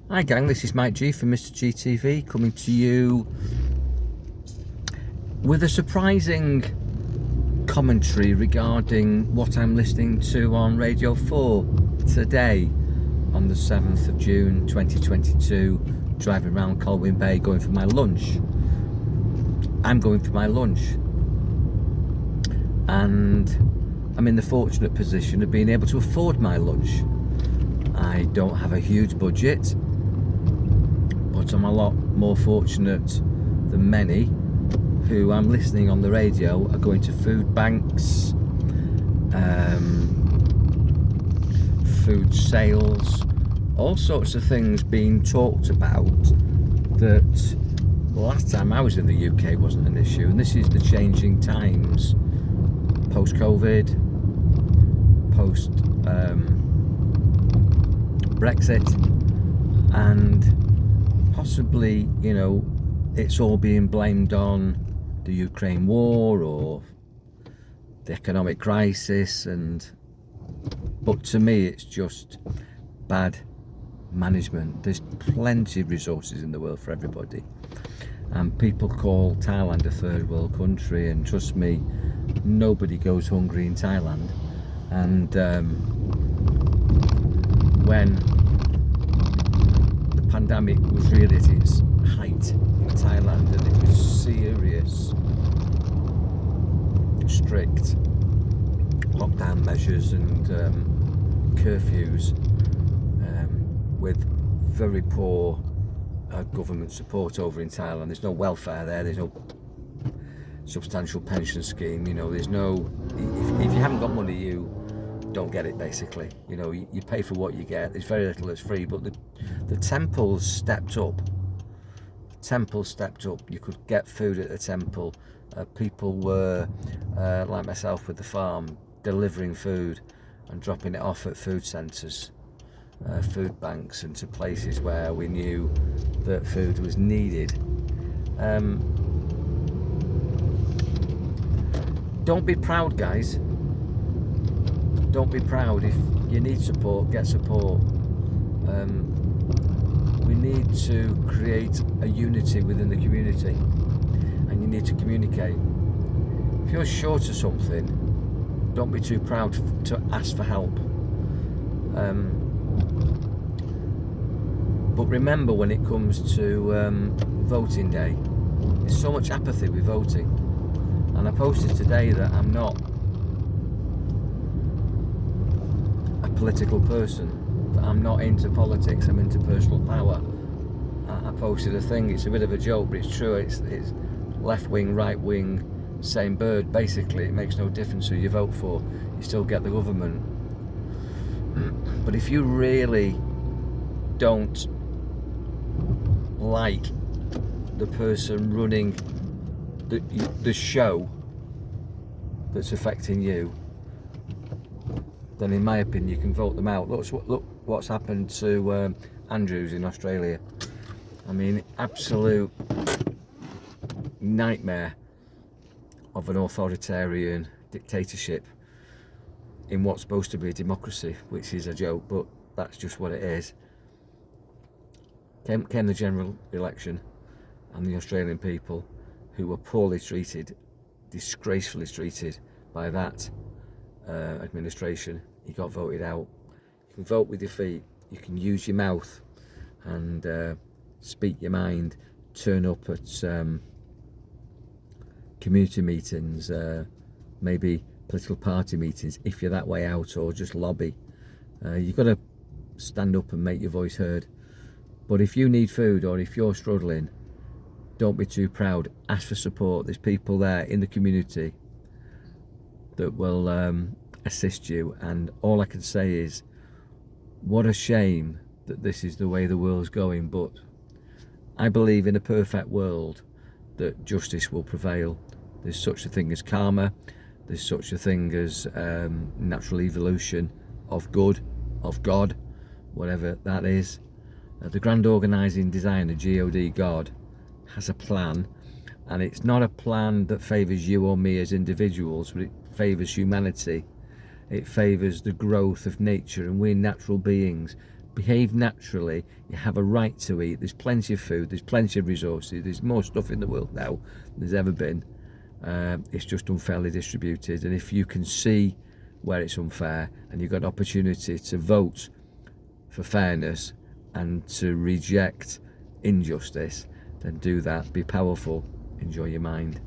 Hi gang, this is Mike G from Mr. GTV coming to you with a surprising commentary regarding what I'm listening to on Radio 4 today on the 7th of June 2022, driving around Colwyn Bay going for my lunch. I'm going for my lunch and I'm in the fortunate position of being able to afford my lunch. I don't have a huge budget, but I'm a lot more fortunate than many who I'm listening on the radio are going to food banks, food sales, all sorts of things being talked about that last time I was in the UK wasn't an issue, and this is the changing times, post-COVID, post Brexit, and possibly, you know, it's all being blamed on the Ukraine war or the economic crisis, but to me it's just bad management. There's plenty of resources in the world for everybody, and people call Thailand a third world country, and trust me, nobody goes hungry in Thailand. And when the pandemic was really at its height in Thailand and it was serious, strict lockdown measures and curfews, with very poor government support over in Thailand. There's no welfare there, there's no substantial pension scheme, you know, there's no, if you haven't got money, you don't get it, basically. You know, you pay for what you get. There's very little that's free, but the temples stepped up. You could get food at the temple. People were like myself with the farm, delivering food and dropping it off at food centres, food banks, and to places where we knew that food was needed. Don't be proud, guys. Don't be proud. If you need support, get support. We need to create a unity within the community, and you need to communicate. If you're short of something, don't be too proud to ask for help. But remember, when it comes to voting day, there's so much apathy with voting. And I posted today that I'm not a political person, that I'm not into politics, I'm into personal power. I posted a thing, it's a bit of a joke, but it's true. It's left wing, right wing, same bird. Basically, it makes no difference who you vote for, you still get the government. But if you really don't like the person running the show that's affecting you, then in my opinion you can vote them out. Look what's happened to Andrews in Australia. I mean, absolute nightmare of an authoritarian dictatorship in what's supposed to be a democracy, which is a joke, but that's just what it is. Came the general election, and the Australian people, who were poorly treated, disgracefully treated by that administration, he got voted out. You can vote with your feet, you can use your mouth and speak your mind, turn up at community meetings, maybe political party meetings if you're that way out, or just lobby. You've got to stand up and make your voice heard. But if you need food, or if you're struggling, don't be too proud. Ask for support. There's people there in the community that will assist you. And all I can say is, what a shame that this is the way the world's going. But I believe in a perfect world that justice will prevail. There's such a thing as karma. There's such a thing as natural evolution of good, of God, whatever that is. The grand organising designer, God, has a plan, and it's not a plan that favours you or me as individuals, but it favours humanity. It favours the growth of nature, and we're natural beings. behave naturally. You have a right to eat. There's plenty of food, there's plenty of resources, there's more stuff in the world now than there's ever been. It's just unfairly distributed, and if you can see where it's unfair and you've got an opportunity to vote for fairness and to reject injustice, then do that. Be powerful. Enjoy your mind.